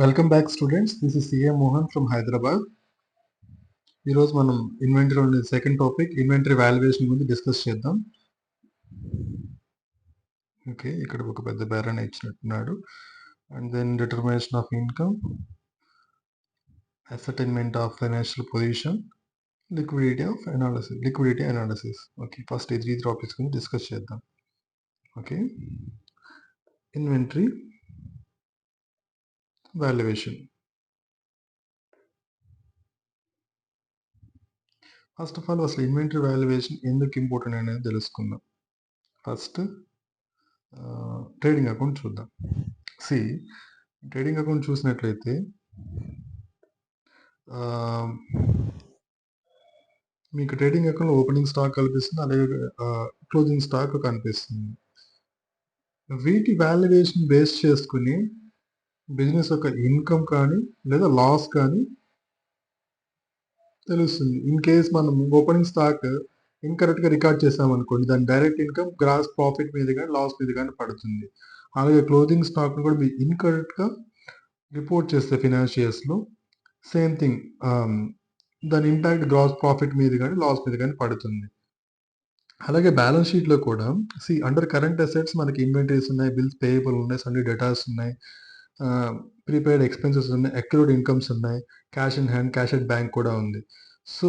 Welcome back students. This is CA Mohan from Hyderabad. ఈరోజు మనం inventory second topic inventory valuation గురించి discuss చేద్దాం. Okay, ఇక్కడ ఒక పెద్ద బేరాన్ని ఇచ్చినట్టున్నాడు. And then determination of income, ascertainment of financial position, liquidity analysis. Okay, first ఈ 3 టాపిక్స్ గురించి డిస్కస్ చేద్దాం. Okay, inventory valuation. First of all అసలు ఇన్వెంటరీ వాల్యుయేషన్ ఎందుకు ఇంపార్టెంట్ అనేది తెలుసుకుందాం. ఫస్ట్ ట్రేడింగ్ అకౌంట్ చూద్దాం. ట్రేడింగ్ అకౌంట్ చూసినట్లయితే మీకు ట్రేడింగ్ అకౌంట్ ఓపెనింగ్ స్టాక్ కనిపిస్తుంది, అలాగే క్లోజింగ్ స్టాక్ కనిపిస్తుంది. వీటి వాల్యుయేషన్ బేస్ చేసుకుని బిజినెస్ యొక్క ఇన్కమ్ కానీ లేదా లాస్ కానీ తెలుస్తుంది. ఇన్ కేస్ మనం ఓపెనింగ్ స్టాక్ ఇన్కరెక్ట్గా రికార్డ్ చేసామనుకోండి, దాని డైరెక్ట్ ఇన్కమ్ గ్రాస్ ప్రాఫిట్ మీద కానీ లాస్ మీద కానీ పడుతుంది. అలాగే క్లోజింగ్ స్టాక్ను కూడా మీరు ఇన్కరెక్ట్గా రిపోర్ట్ చేస్తే ఫినాన్షియల్స్లో సేమ్ థింగ్, దాని ఇంపాక్ట్ గ్రాస్ ప్రాఫిట్ మీద కానీ లాస్ మీద కానీ పడుతుంది. అలాగే బ్యాలెన్స్ షీట్లో కూడా అండర్ కరెంట్ అసెట్స్ మనకి ఇన్వెంటరీస్ ఉన్నాయి, బిల్స్ పేయబుల్ ఉన్నాయి, సన్నీ డేటాస్ ఉన్నాయి, ప్రీపెయిడ్ ఎక్స్పెన్సెస్ ఉన్నాయి, అక్రూడ్ ఇన్కమ్స్ ఉన్నాయి, cash in hand, cash at bank కూడా ఉంది. సో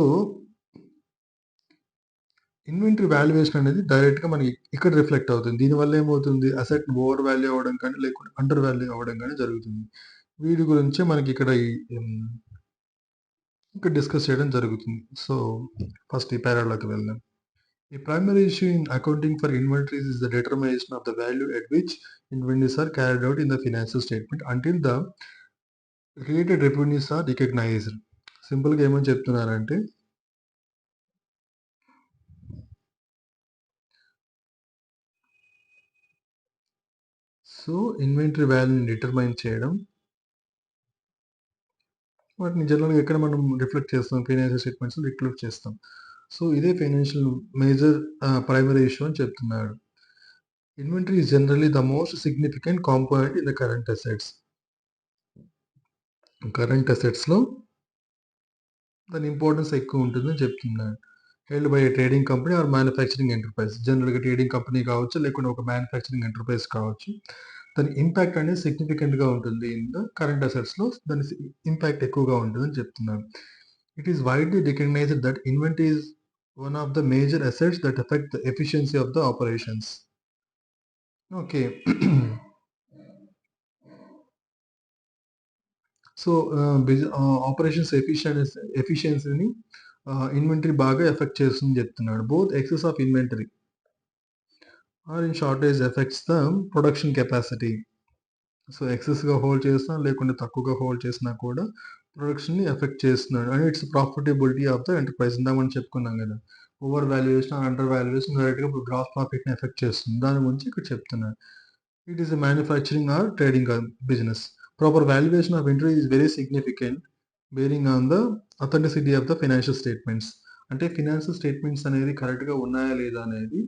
ఇన్వెంటరీ వాల్యుయేషన్ అనేది డైరెక్ట్గా మనకి ఇక్కడ రిఫ్లెక్ట్ అవుతుంది. దీనివల్ల ఏమవుతుంది, అసెట్ ఓవర్ వాల్యూ అవ్వడం కానీ లేకుంటే అండర్ వాల్యూ అవ్వడం కానీ జరుగుతుంది. వీటి గురించే మనకి ఇక్కడ ఇక్కడ డిస్కస్ చేయడం జరుగుతుంది. సో ఫస్ట్ ఈ పారాలోకి వెళ్దాం. A primary issue in accounting for inventories is the determination of the value at which inventories are carried out in the financial statement until the related revenues are recognized. సింపుల్గా ఏమని చెప్తున్నారంటే, so inventory వాల్యూని determine చేయడం, వాటిని జనరల్గా ఎక్కడ మనం reflect చేస్తాం, ఫైనాన్షియల్ స్టేట్మెంట్స్ రిఫ్లెక్ట్ చేస్తాం. సో ఇదే ఫైనాన్షియల్ మేజర్ ప్రైమరీ ఇష్యూ అని చెప్తున్నాడు. Inventory is generally the most significant component in the current assets. Current అసెట్స్లో దాని ఇంపార్టెన్స్ ఎక్కువ ఉంటుందని చెప్తున్నాడు. Held by a trading company or manufacturing enterprise. జనరల్గా ట్రేడింగ్ కంపెనీ కావచ్చు, లేకుంటే ఒక మ్యానుఫ్యాక్చరింగ్ ఎంటర్ప్రైజ్ కావచ్చు. దాని ఇంపాక్ట్ అనేది సిగ్నిఫికెంట్గా ఉంటుంది. ఇన్ ద కరెంట్ అసెట్స్లో దాని ఇంపాక్ట్ ఎక్కువగా ఉంటుందని చెప్తున్నాను. It is widely recognised that inventory is one of the major assets that affect the efficiency of the operations. Okay, so operations ఎఫిషియన్సీని ఇన్వెంటరీ బాగా ఎఫెక్ట్ చేస్తుందని చెప్తున్నాడు. Both excess of inventory or in shortage affects the production capacity. So ఎక్సెస్గా hold చేసినా లేకుంటే తక్కువగా hold చేసినా కూడా ప్రొడక్షన్ని ఎఫెక్ట్ చేస్తున్నాడు. And its profitability of the enterprise. ఇందా మనం చెప్పుకున్నాం కదా, ఓవర్ వాల్యుయేషన్, అండర్ వాల్యుయేషన్ డైరెక్ట్గా ఇప్పుడు గ్రాస్ ప్రాఫిట్ని ఎఫెక్ట్ చేస్తుంది. దాని గురించి ఇక్కడ చెప్తున్నాడు. It is a manufacturing or trading business. Proper valuation of inventory is very significant, bearing on the authenticity of the financial statements. అంటే ఫినాన్షియల్ స్టేట్మెంట్స్ అనేది కరెక్ట్గా ఉన్నాయా లేదా అనేది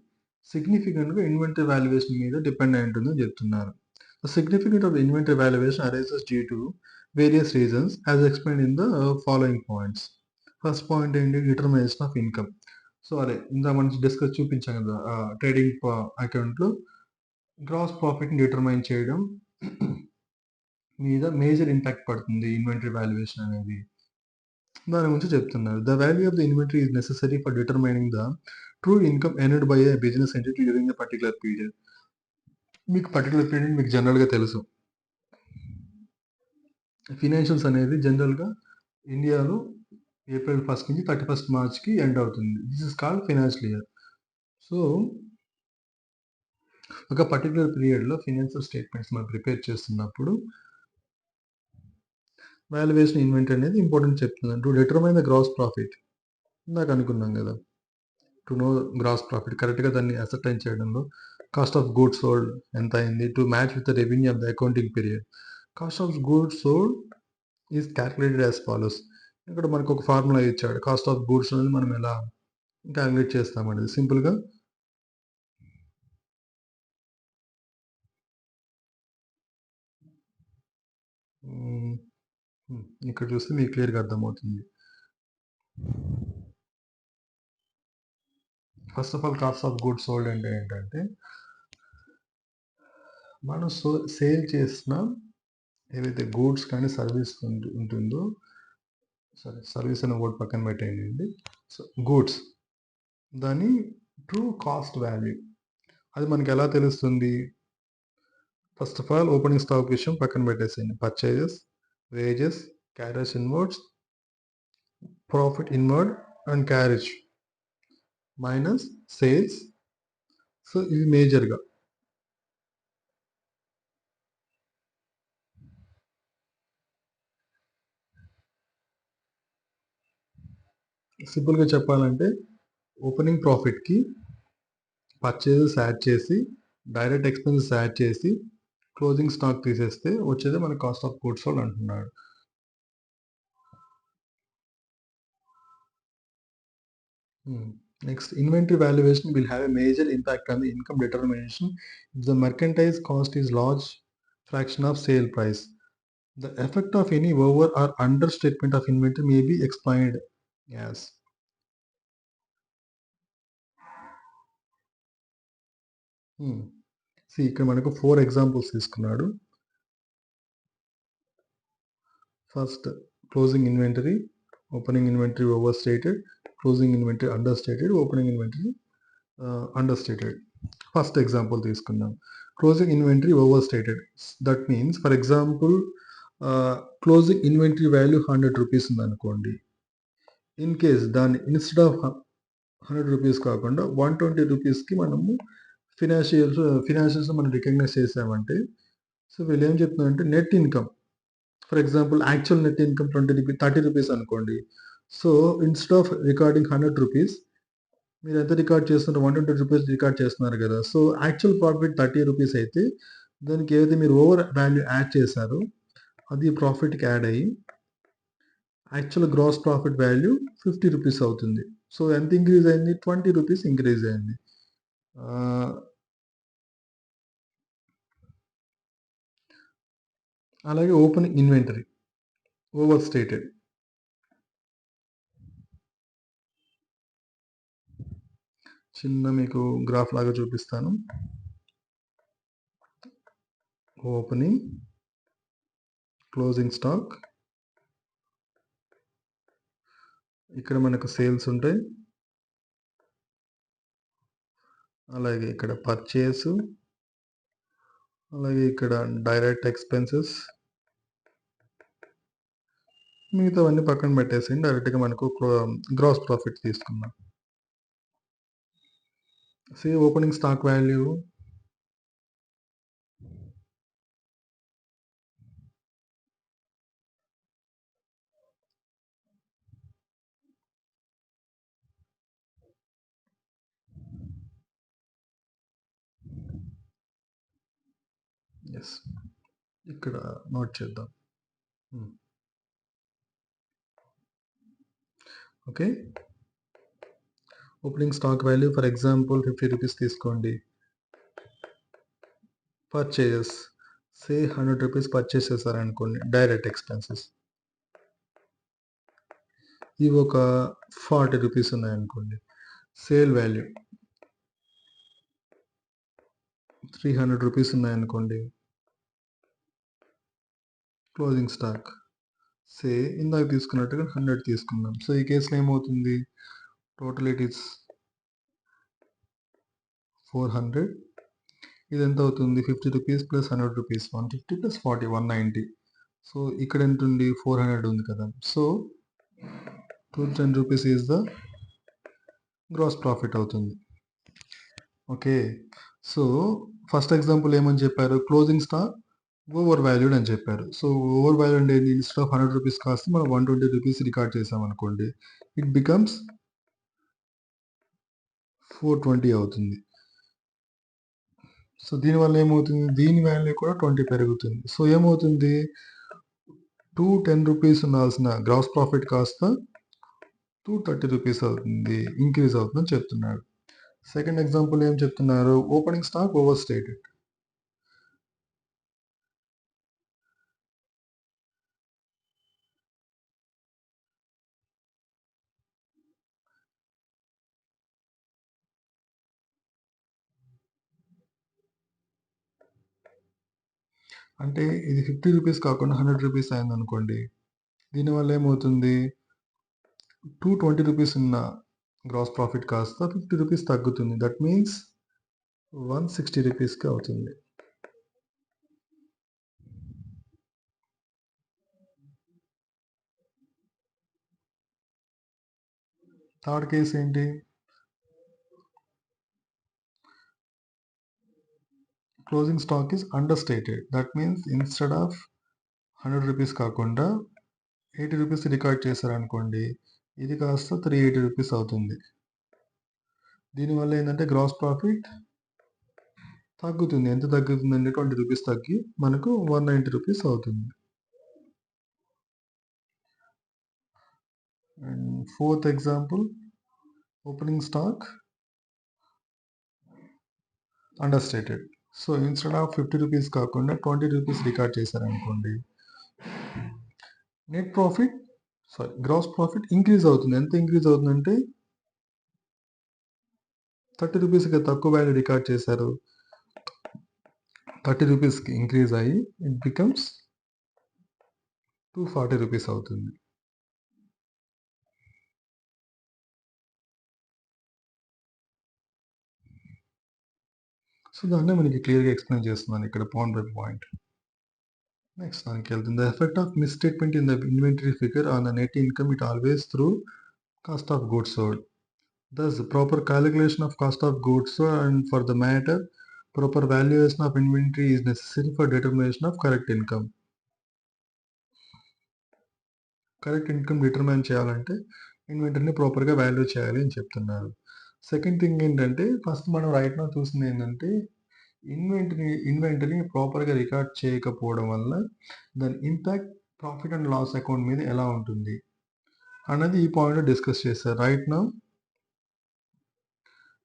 సిగ్నిఫికెంట్గా ఇన్వెంటరీ వాల్యుయేషన్ మీద డిపెండ్ అయి ఉంటుందని చెప్తున్నారు. The significance of the inventory valuation arises due to various reasons as explained in the following points. First point ఏంటి, డిటర్మినేషన్ ఆఫ్ ఇన్కమ్. సో అదే ఇందా మనం డిస్కస్ చూపించాం కదా, ట్రేడింగ్ అకౌంట్లో గ్రాస్ ప్రాఫిట్ని డిటర్మైన్ చేయడం మీద మేజర్ ఇంపాక్ట్ పడుతుంది ఇన్వెంటరీ వాల్యుయేషన్ అనేది. దాని గురించి చెప్తున్నారు. The value of the inventory is necessary for determining the true income earned by A business entity during the particular period. మీకు పర్టికులర్ పీరియడ్ మీకు జనరల్గా తెలుసు. ఫినాన్షియల్స్ అనేది జనరల్గా ఇండియాలో ఏప్రిల్ 1 నుంచి 31 మార్చ్కి ఎండ్ అవుతుంది. This is called financial year. So ఒక పర్టికులర్ పీరియడ్లో ఫినాన్షియల్ స్టేట్మెంట్స్ మనం ప్రిపేర్ చేస్తున్నప్పుడు వాల్యుయేషన్ ఇన్వెంటరీ అనేది ఇంపార్టెంట్ చెప్తుంది. To determine the gross profit, ఇందాక అనుకున్నాం కదా, టు నో గ్రాస్ ప్రాఫిట్ కరెక్ట్గా దాన్ని అసర్టైన్ చేయడంలో కాస్ట్ ఆఫ్ గూడ్స్ సోల్డ్ ఎంత అయింది, to match with the revenue of the accounting period. Cost of goods sold is calculated as follows. ఇక్కడ మనకు ఒక ఫార్ములా ఇచ్చాడు. కాస్ట్ ఆఫ్ గూడ్స్ అనేది మనం ఎలా క్యాల్కులేట్ చేస్తామనేది సింపుల్గా హ్మ్. ఇక్కడ చూస్తే మీకు క్లియర్‌గా అర్థమవుతుంది. First of all cost of goods sold అంటే ఏంటంటే, మనం సేల్ చేసిన ఏవైతే గూడ్స్ కానీ సర్వీస్ ఉంటుందో, సర్వీస్ అనే వర్డ్ పక్కన పెట్టేయండి. సో, గూడ్స్ దాని ట్రూ కాస్ట్ వాల్యూ అది మనకెలా తెలుస్తుంది? First of all opening stock విషయం పక్కన పెట్టేసేయండి. Purchases, wages, carriage inwards, profit inward and carriage minus sales. So, ఇవి మేజర్‌గా. సింపుల్‌గా చెప్పాలంటే ఓపెనింగ్ ప్రాఫిట్‌కి పర్చేజెస్ యాడ్ చేసి, డైరెక్ట్ ఎక్స్‌పెన్సెస్ యాడ్ చేసి, క్లోజింగ్ స్టాక్ తీసేస్తే వచ్చేదే మనకి కాస్ట్ ఆఫ్ గూడ్స్ సోల్డ్ అంటున్నాడు. Next, inventory valuation will have a major impact on the income determination if the merchandise cost is large fraction of sale price. The effect of any over or understatement of inventory may be explained as. See, ఇక్కడ మనకు 4 examples తీసుకున్నాడు. First closing inventory, opening inventory overstated, closing inventory understated, opening inventory understated. First example తీసుకుందాం. Closing inventory overstated. That means for example closing inventory value 100 rupees ఉందనుకోండి. In case దాన్ని instead of 100 rupees కాకుండా 120 రూపీస్‌కి మనము ఫినాన్షియల్స్‌లో మనం recognise చేసామంటే, so వీళ్ళేం చెప్తున్నారంటే net income for example actual net income 30 rupees అనుకోండి. So, instead of recording 100 rupees మీరెంత రికార్డ్ చేస్తున్నారు? 120 రూపీస్ రికార్డ్ చేస్తున్నారు గదా! సో, యాక్చువల్ ప్రాఫిట్ 30 రూపీస్ అయితే, దానికి ఏదైతే మీరు ఓవర్ వాల్యూ యాడ్ చేశారో, అది ప్రాఫిట్‌కి యాడ్ అయ్యి, actual gross profit value 50 rupees అవుతుంది. సో, ఎంత ఇంక్రీజ్ అయింది? 20 రూపీస్ ఇంక్రీజ్ అయింది. ఆహ్, అలాగే ఓపెనింగ్ ఇన్వెంటరీ ఓవర్ స్టేటెడ్. చిన్న మీకు గ్రాఫ్ లాగా చూపిస్తాను. Opening, closing stock. ఇక్కడ మనకు సేల్స్ ఉంటాయి. అలాగే ఇక్కడ పర్చేసు, అలాగే ఇక్కడ డైరెక్ట్ ఎక్స్‌పెన్సెస్. మిగతావన్నీ పక్కన పెట్టేసేయండి. డైరెక్ట్‌గా మనకు గ్రాస్ ప్రాఫిట్ తీసుకుందాం. Opening stock value yes. ఇక్కడ నోట్ చేద్దాం. Okay. Opening stock value for example 50 rupees తీసుకోండి. పర్చేజెస్ 100 రూపీస్ పర్చేస్ చేశారనుకోండి. Direct expenses. ఇవి ఒక 40 రూపీస్ ఉన్నాయనుకోండి. సేల్ వాల్యూ 300 రూపీస్ ఉన్నాయనుకోండి. క్లోజింగ్ స్టాక్ ఇందాక తీసుకున్నట్టుగా 100 తీసుకుందాం. సో, ఈ కేస్‌లో ఏమవుతుంది? Total it is 400. ఇదెంత అవుతుంది? 50 rupees plus 100 rupees 150 plus 40 190. So, ఇక్కడ ఎంతుంది? 400 ఉంది కదా! So, 210 rupees is the gross profit అవుతుంది. ఓకే. సో, ఫస్ట్ ఎగ్జాంపుల్ ఏమని చెప్పారు? క్లోజింగ్ స్టాక్ ఓవర్ వాల్యూడ్ అని చెప్పారు. సో, ఓవర్ వాల్యూడ్ అంటే ఏంటి? ఇన్‌స్టెడ్ ఆఫ్ 100 రూపీస్ కాస్త మనం 120 రూపీస్ రికార్డ్ చేసామనుకోండి. ఇట్ బికమ్స్ 420 అవుతుంది. సో, దీనివల్ల ఏమవుతుంది? దీని వాల్యూ కూడా 20 పెరుగుతుంది. సో, ఏమవుతుంది? 210 రూపీస్ ఉండాల్సిన గ్రాస్ ప్రాఫిట్ కాస్త 230 రూపీస్ అవుతుంది. ఇంక్రీజ్ అవుతుందని చెప్తున్నాడు. సెకండ్ ఎగ్జాంపుల్ ఏం చెప్తున్నారు? Opening stock over stated. అంటే ఇది 50 రూపీస్ కాకుండా 100 రూపీస్ అయిందనుకోండి. దీనివల్ల ఏమవుతుంది? 220 రూపీస్ ఉన్న గ్రాస్ ప్రాఫిట్ కాస్త 50 రూపీస్ తగ్గుతుంది. దట్ మీన్స్ 160 రూపీస్‌కి అవుతుంది. థర్డ్ కేస్ ఏంటి? Closing stock is understated. That means instead of 100 rupees కాకుండా 80 రూపీస్ రికార్డ్ చేశారనుకోండి. ఇది కాస్త 380 రూపీస్ అవుతుంది. దీనివల్ల ఏందంటే గ్రాస్ ప్రాఫిట్ తగ్గుతుంది. ఎంత తగ్గుతుందండి? 20 రూపీస్ తగ్గి మనకు 190 రూపీస్ అవుతుంది. And fourth example, opening stock understated. So, instead of 50 rupees కాకుండా 20 రూపీస్ రికార్డ్ చేశారనుకోండి. గ్రాస్ ప్రాఫిట్ ఇంక్రీజ్ అవుతుంది. ఎంత ఇంక్రీజ్ అవుతుందంటే 30 రూపీస్‌కి తక్కువ వాల్యూ రికార్డ్ చేశారు. 30 రూపీస్‌కి ఇంక్రీజ్ అయ్యి ఇట్ బికమ్స్ 240 రూపీస్ అవుతుంది. సో, దాన్నే మనకి క్లియర్‌గా ఎక్స్‌ప్లెయిన్ చేస్తున్నాను ఇక్కడ పాయింట్ బై పాయింట్. నెక్స్ట్ దానికెళ్తుంది. The effect of misstatement in the inventory figure on the net income it always through cost of goods sold. Thus, proper calculation of cost of goods and for the matter, proper valuation of inventory is necessary for determination of correct income. Correct income determine చేయాలంటే ఇన్వెంటరీని ప్రాపర్‌గా value చేయాలి అని చెప్తున్నారు. Second thing ఏంటంటే first మనం right now చూసింది ఏంటంటే ఇన్వెంటరీని ప్రాపర్‌గా రికార్డ్ చేయకపోవడం వల్ల దాని impact profit and loss account మీద ఎలా ఉంటుంది అన్నది ఈ పాయింట్‌లో డిస్కస్ చేశారు. రైట్ నౌ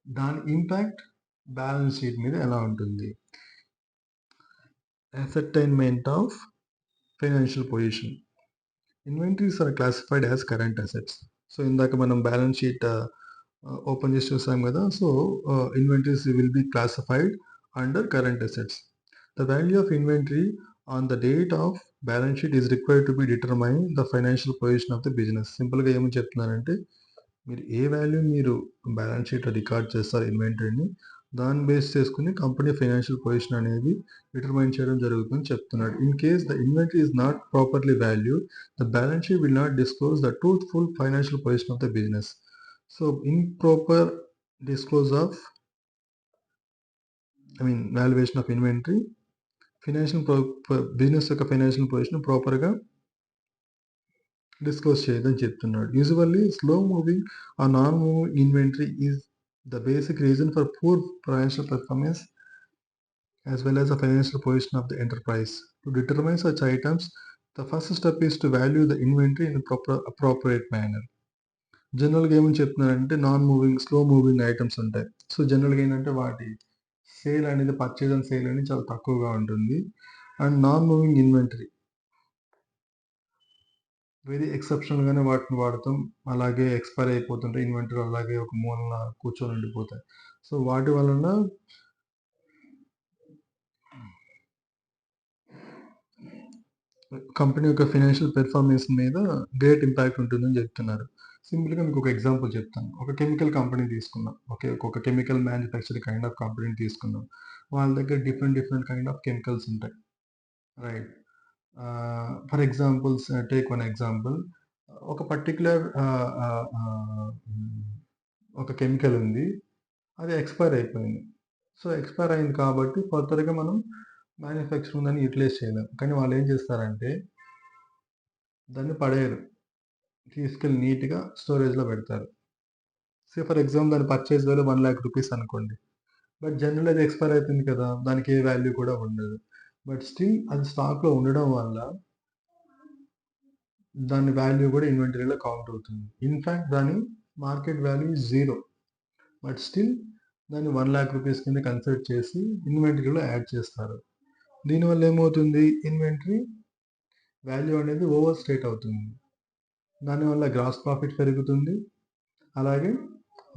దాని ఇంపాక్ట్ బ్యాలెన్స్ షీట్ మీద ఎలా ఉంటుంది? Ascertainment of financial position. Inventories are classified as current assets. So, ఇందాక మనం బ్యాలెన్స్ షీట్ ఓపెన్ చేసి చూసాం కదా! So, inventories will be classified under current assets. The value of inventory on the date of balance sheet is required to be determine the financial position of the business. సింపుల్‌గా ఏమని చెప్తున్నారంటే మీరు ఏ value మీరు balance షీట్‌లో record చేస్తారు ఇన్వెంటరీని, దాన్ని base చేసుకొని company financial position అనేది డిటర్మైన్ చేయడం జరుగుతుందని చెప్తున్నాడు. In case the inventory is not properly valued, the balance sheet will not disclose the truthful financial position of the business. So, improper disclose of valuation of inventory business యొక్క financial position ప్రాపర్‌గా disclose చేయదని చెప్తున్నాడు. Usually slow moving or non moving inventory is the basic reason for poor financial performance as well as the financial position of the enterprise. To determine such items, the first step is to value the inventory in a appropriate manner. జనరల్‌గా ఏమని చెప్తున్నారంటే slow moving items ఉంటాయి. So, జనరల్‌గా ఏంటంటే వాటి sale అనేది purchase and sale అనేది చాలా తక్కువగా ఉంటుంది. And non moving inventory very ఎక్సెప్షనల్‌గానే వాటిని వాడతాం. అలాగే ఎక్స్‌పైర్ అయిపోతుంటాయి. ఇన్వెంటరీ అలాగే ఒక మూలన కూర్చొని ఉండిపోతాయి. సో, వాటి వలన కంపెనీ యొక్క ఫైనాన్షియల్ పెర్ఫార్మెన్స్ మీద గ్రేట్ ఇంపాక్ట్ ఉంటుందని చెప్తున్నారు. సింపుల్‌గా మీకు ఒక ఎగ్జాంపుల్ చెప్తాను. ఒక కెమికల్ కంపెనీ తీసుకుందాం. ఓకే. ఒక కెమికల్ మ్యానుఫ్యాక్చరింగ్ కైండ్ ఆఫ్ కంపెనీని తీసుకుందాం. వాళ్ళ దగ్గర డిఫరెంట్ కైండ్ ఆఫ్ కెమికల్స్ ఉంటాయి. Right. For examples take one example. ఒక పర్టిక్యులర్ ఒక కెమికల్ ఉంది. అది ఎక్స్‌పైర్ అయిపోయింది. సో, ఎక్స్‌పైర్ అయింది కాబట్టి ఫర్దర్‌గా మనం మ్యానుఫ్యాక్చరింగ్ దాన్ని యుటిలైజ్ చేయలేం. కానీ వాళ్ళు ఏం చేస్తారంటే దాన్ని పడేయరు. తీసుకెళ్ళి నీట్‌గా స్టోరేజ్‌లో పెడతారు. ఫర్ ఎగ్జాంపుల్ దాని పర్చేజ్ వాల్యూ 1,00,000 రూపీస్ అనుకోండి. బట్ జనరల్లీ అది ఎక్స్‌పైర్ అయిపోయింది కదా! దానికి ఏ వాల్యూ కూడా ఉండదు. బట్ స్టిల్ అది స్టాక్‌లో ఉండడం వల్ల దాని వాల్యూ కూడా ఇన్వెంటరీలో కౌంట్ అవుతుంది. ఇన్‌ఫాక్ట్ దాని market value is 0. But still దాన్ని 1,00,000 రూపీస్ కింద కన్సిడర్ చేసి ఇన్వెంటరీలో యాడ్ చేస్తారు. దీనివల్ల ఏమవుతుంది? ఇన్వెంటరీ వాల్యూ అనేది ఓవర్ స్టేట్ అవుతుంది. దానివల్ల గ్రాస్ ప్రాఫిట్ పెరుగుతుంది. అలాగే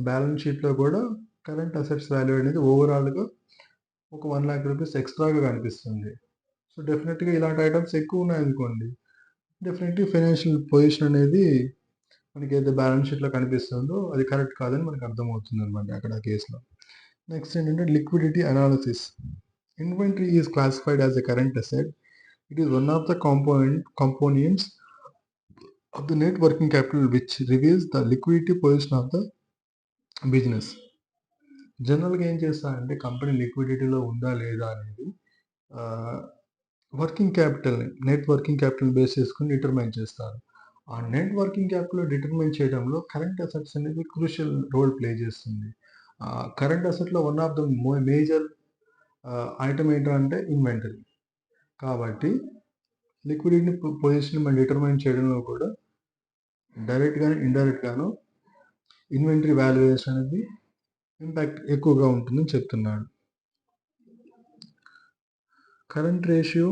బ్యాలెన్స్ షీట్‌లో కూడా కరెంట్ అసెట్స్ వాల్యూ అనేది ఓవరాల్‌గా ఒక 1,00,000 రూపీస్ ఎక్స్‌ట్రాగా కనిపిస్తుంది. సో, డెఫినెట్‌గా ఇలాంటి ఐటెమ్స్ ఎక్కువ ఉన్నాయనుకోండి, డెఫినెట్‌లీ ఫైనాన్షియల్ పొజిషన్ అనేది మనకేదైతే బ్యాలెన్స్ షీట్‌లో కనిపిస్తుందో అది కరెక్ట్ కాదని మనకు అర్థమవుతుందనమాట అక్కడ ఆ కేస్‌లో. నెక్స్ట్ ఏంటంటే liquidity analysis. Inventory is classified as a current asset. It is one of the components of the net working capital which reveals the liquidity position of the business. జనరల్‌గా ఏం చేస్తారంటే కంపెనీ లిక్విడిటీలో ఉందా లేదా అనేది ఆహ్, వర్కింగ్ క్యాపిటల్‌ని, నెట్ వర్కింగ్ క్యాపిటల్‌ని బేస్ చేసుకొని డిటర్మైన్ చేస్తారు. ఆ నెట్ వర్కింగ్ క్యాపిటల్ డిటర్మైన్ చేయడంలో కరెంట్ అసెట్స్ అనేది క్రూషియల్ రోల్ ప్లే చేస్తుంది. కరెంట్ అసెట్‌లో one of the major item ఏంటంటే ఇన్వెంటరీ. కాబట్టి లిక్విడిటీ పొజిషన్ మనం డిటర్మైన్ చేయడంలో కూడా డైరెక్ట్ గాను, ఇండైరెక్ట్ గాను ఇన్వెంటరీ వాల్యుయేషన్ అనేది ఇంపాక్ట్ ఎక్కువగా ఉంటుందని చెప్తున్నాడు. Current ratio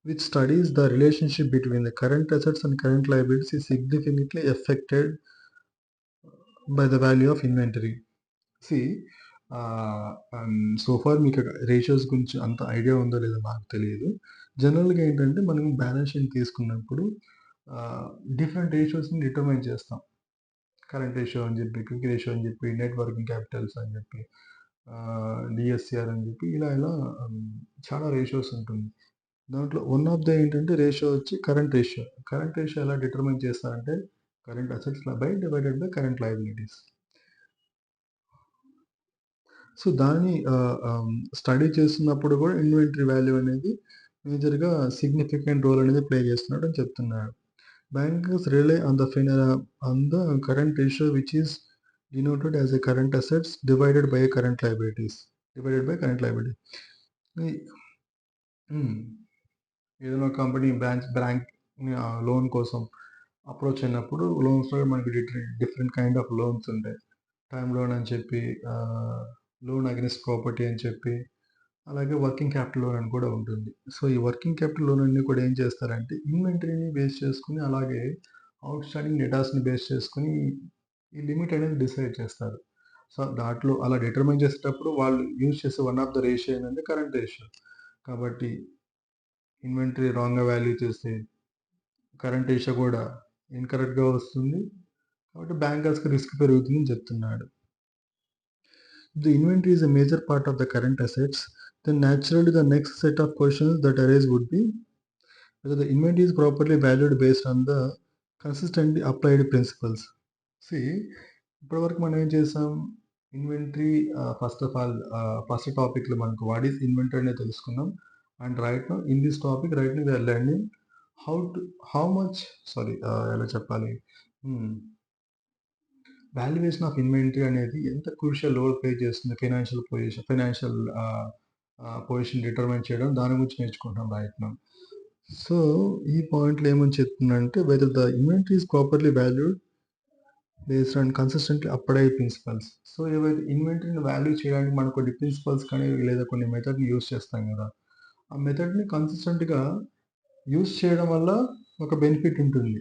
which studies the relationship between the current assets and current liabilities is significantly affected by the value of inventory. See, so far మీకు రేషియోస్ గురించి అంత ఐడియా ఉందో లేదో నాకు తెలియదు. జనరల్‌గా ఏంటంటే మనం బ్యాలెన్స్ షీట్ తీసుకున్నప్పుడు డిఫరెంట్ రేషియోస్‌ని డిటర్మైన్ చేస్తాం. కరెంట్ రేషియో అని చెప్పి, క్విక్ రేషియో అని చెప్పి, నెట్ వర్కింగ్ క్యాపిటల్స్ అని చెప్పి, డీఎస్సీఆర్ అని చెప్పి ఇలా చాలా రేషియోస్ ఉంటుంది. దాంట్లో వన్ ఆఫ్ ద ఏంటంటే రేషియో వచ్చి కరెంట్ రేషియో. కరెంట్ రేషియో ఎలా డిటర్మైన్ చేస్తారంటే current assets divided by current liabilities. So దాన్ని స్టడీ చేస్తున్నప్పుడు కూడా ఇన్వెంటరీ వాల్యూ అనేది మేజర్‌గా సిగ్నిఫికెంట్ రోల్ అనేది ప్లే చేస్తున్నాడని చెప్తున్నాడు. Bankers rely on the current ratio which is denoted as a current assets divided by current liabilities. ఈ ఏదైనా కంపెనీ బ్యాంక్ లోన్ కోసం అప్రోచ్ అయినప్పుడు లోన్స్‌లో మనకి డిఫరెంట్ కైండ్ ఆఫ్ లోన్స్ ఉంటాయి. టర్మ్ లోన్ అని చెప్పి, లోన్ అగైన్స్ట్ ప్రాపర్టీ అని చెప్పి, అలాగే వర్కింగ్ క్యాపిటల్ లోన్ అని కూడా ఉంటుంది. సో, ఈ వర్కింగ్ క్యాపిటల్ లోన్ అన్నీ కూడా ఏం చేస్తారంటే ఇన్వెంటరీని బేస్ చేసుకొని, అలాగే ఔట్‌స్టాండింగ్ డేటాస్‌ని బేస్ చేసుకొని ఈ లిమిట్ అనేది డిసైడ్ చేస్తారు. సో, దాంట్లో అలా డిటర్మైన్ చేసేటప్పుడు వాళ్ళు యూజ్ చేసే వన్ ఆఫ్ ద రేషియో ఏంటంటే కరెంట్ రేషియో. కాబట్టి ఇన్వెంటరీ రాంగ్‌గా వాల్యూ చేస్తే కరెంట్ రేషియో కూడా ఇన్‌కరెక్ట్‌గా వస్తుంది. కాబట్టి బ్యాంకర్స్‌కి రిస్క్ పెరుగుతుందని చెప్తున్నాడు. The inventory is a major part of the current assets, then naturally the next set of questions that arise would be whether the inventory is properly valued based on the consistently applied principles. See, ఇప్పటివరకు మనం ఏం చేసాం, inventory first of all first టాపిక్లో మనకు what is inventory అనేది తెలుసుకున్నాం. And right now in this topic right now we are learning how much ఎలా చెప్పాలి, వాల్యుయేషన్ ఆఫ్ ఇన్వెంటరీ అనేది ఎంత క్రూషియల్ రోల్ ప్లే చేస్తుంది ఫైనాన్షియల్ పొజిషన్ డిటర్మైన్ చేయడం, దాని గురించి నేర్చుకుంటాం రైట్ నౌ. సో ఈ పాయింట్లో ఏమని చెప్తుందంటే whether the inventory is properly valued based on consistently applied principles. So ఏవైతే ఇన్వెంటరీని వాల్యూ చేయడానికి మనం కొన్ని ప్రిన్సిపల్స్ కానీ లేదా కొన్ని మెథడ్ని యూస్ చేస్తాం కదా, ఆ మెథడ్ని కన్సిస్టెంట్గా యూస్ చేయడం వల్ల ఒక బెనిఫిట్ ఉంటుంది.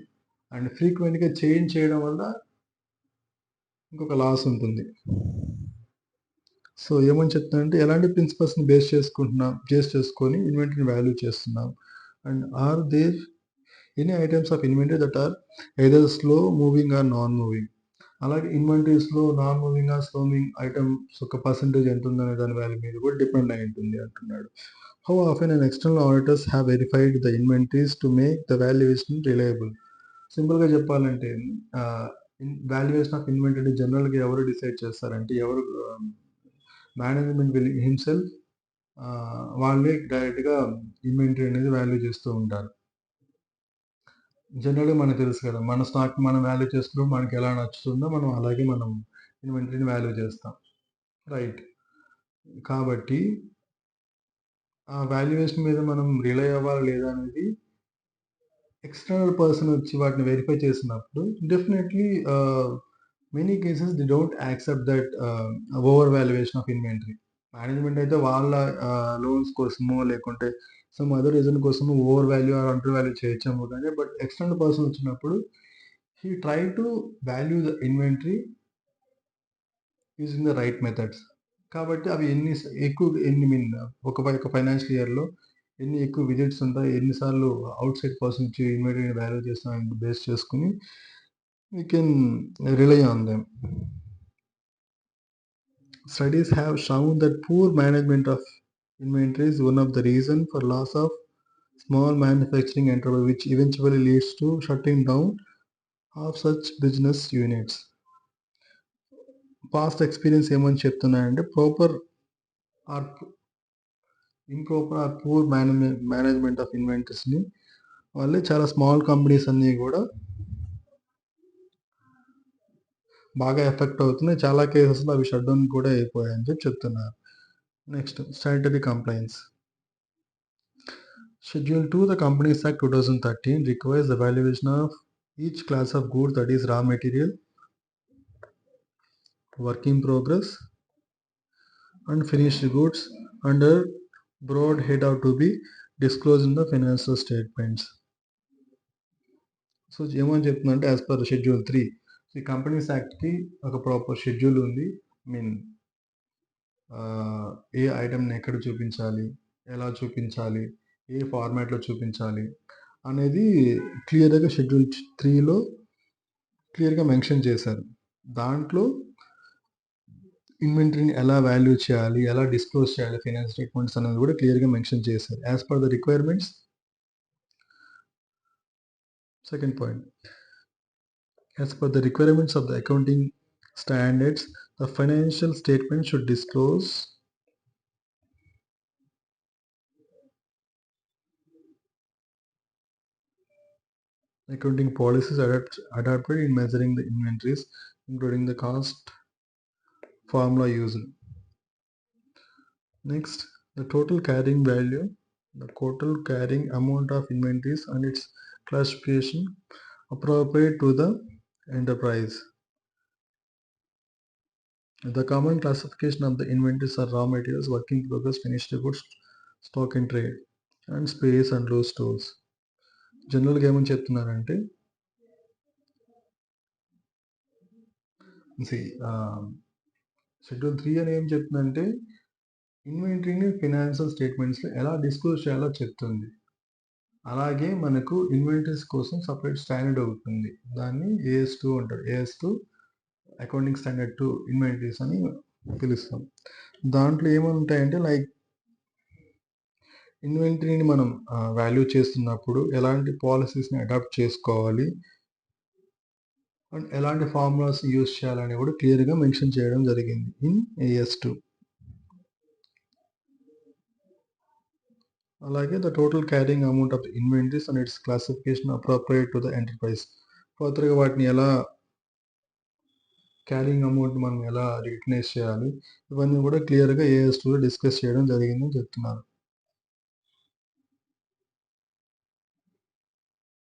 అండ్ ఫ్రీక్వెంట్గా చేంజ్ చేయడం వల్ల ఇంకొక లాస్ ఉంటుంది. సో ఏమని చెప్తానంటే ఎలాంటి ప్రిన్సిపల్స్‌ని బేస్ చేసుకొని ఇన్వెంటరీని వాల్యూ చేస్తున్నాం. And are there any items of inventory that are either slow moving or non moving. అలాగే ఇన్వెంటరీస్‌లో non moving or slow moving items యొక్క పర్సెంటేజ్ ఎంత ఉందనే దాని వాల్యూ మీద కూడా డిపెండ్ అయి ఉంటుంది అంటున్నాడు. How often and external auditors have verified the inventories to make the valuation reliable. సింపుల్‌గా చెప్పాలంటే వాల్యుయేషన్ ఆఫ్ ఇన్వెంటరీ జనరల్‌గా ఎవరు డిసైడ్ చేస్తారంటే మేనేజ్మెంట్ విల్ హిమ్సెల్ఫ్ వాళ్ళే డైరెక్ట్‌గా ఇన్వెంటరీ అనేది వాల్యూ చేస్తూ ఉంటారు. జనరల్‌గా మనకు తెలుసు కదా, మన స్టాక్ మనం వాల్యూ చేసుకున్నప్పుడు మనకి ఎలా నచ్చుతుందో మనం అలాగే ఇన్వెంటరీని వాల్యూ చేస్తాం. రైట్. కాబట్టి ఆ వాల్యుయేషన్ మీద మనం రిలై అవ్వాలా లేదా అనేది ఎక్స్టర్నల్ పర్సన్ వచ్చి వాటిని వెరిఫై చేసినప్పుడు definitely many cases they don't accept that over valuation of inventory. Management అయితే వాళ్ళ లోన్స్ కోసమో లేకుంటే సమ్ అదర్ రీజన్ కోసమో over value or under value చేయొచ్చేమో కానీ, బట్ ఎక్స్టర్నల్ పర్సన్ వచ్చినప్పుడు he try to value the inventory using the right methods. కాబట్టి అవి ఎన్ని ఫైనాన్షియల్ ఇయర్‌లో ఎన్ని ఎక్కువ విజిట్స్ ఉంటాయి, ఎన్నిసార్లు అవుట్‌సైడ్ పర్సన్ వచ్చి ఇన్వెంటరీని వాల్యూ చేస్తున్నారని బేస్ చేసుకొని we can rely on them. Studies have shown that poor management of inventory is one of the reasons for loss of small manufacturing enterprise, which eventually leads to shutting down of such business units. Past experience ఏమని చెప్తున్నాయంటే or improper or poor management of ఇన్వెంటరీస్‌ని వల్లే చాలా small companies అన్నీ గూడా బాగా effect అవుతున్నాయి. చాలా కేసెస్‌లో అవి షట్ డౌన్ కూడా అయిపోయాయని చెప్తున్నారు. Next sanitary complaints. Schedule 2 the Companies Act 2013 requires the valuation of each class of goods, that is raw material, work in progress and finished goods under broad head have to be disclosed in the financial statements. So ఏమని చెప్తుందంటే as per schedule 3 ఈ companies యాక్ట్‌కి ఒక proper schedule ఉంది. Mean ఏ ఐటెంని ఎక్కడ చూపించాలి, ఎలా చూపించాలి, ఏ ఫార్మాట్‌లో చూపించాలి అనేది క్లియర్‌గా షెడ్యూల్ 3లో క్లియర్‌గా మెన్షన్ చేశారు. దాంట్లో ఇన్వెంటరీని ఎలా వాల్యూ చేయాలి, ఎలా డిస్క్లోజ్ చేయాలి ఫైనాన్స్ స్టేట్మెంట్స్ అనేది కూడా క్లియర్‌గా మెన్షన్ చేశారు. As per the requirements. Second point. As per the requirements of the accounting standards, the financial statement should disclose accounting policies adopted in measuring the inventories, including the cost formula used. Next, the total carrying value, the total carrying amount of inventories and its classification appropriate to the enterprise. The common classification of the inventories are raw materials, work in progress, finished goods, stock in trade, and space and low stores. జనరల్‌గా ఏమని చెప్తున్నారంటే schedule 3 అని ఏం చెప్తుందంటే ఇన్వెంటరీని financial స్టేట్మెంట్స్‌లో ఎలా disclose చేయాలో చెప్తుంది. అలాగే మనకు ఇన్వెంటరీస్ కోసం సెపరేట్ స్టాండర్డ్ ఒకటుంది. దాన్ని AS2 అంటారు. AS2 అకౌంటింగ్ స్టాండర్డ్ 2 ఇన్వెంటరీస్ అని పిలుస్తాం. దాంట్లో ఏముంటాయంటే లైక్ ఇన్వెంటరీని మనం వాల్యూ చేస్తున్నప్పుడు ఎలాంటి పాలిసీస్‌ని అడాప్ట్ చేసుకోవాలి అండ్ ఎలాంటి ఫార్ములాస్ యూజ్ చేయాలని కూడా క్లియర్‌గా మెన్షన్ చేయడం జరిగింది ఇన్ AS2. అలాగే the total carrying amount of inventories and it's classification appropriate to the enterprise. ఫర్దర్‌గా వాటిని ఎలా క్యారింగ్ అమౌంట్ మనం ఎలా రికగ్నైజ్ చేయాలి, ఇవన్నీ కూడా క్లియర్‌గా AS2లో డిస్కస్ చేయడం జరిగిందని చెప్తున్నారు.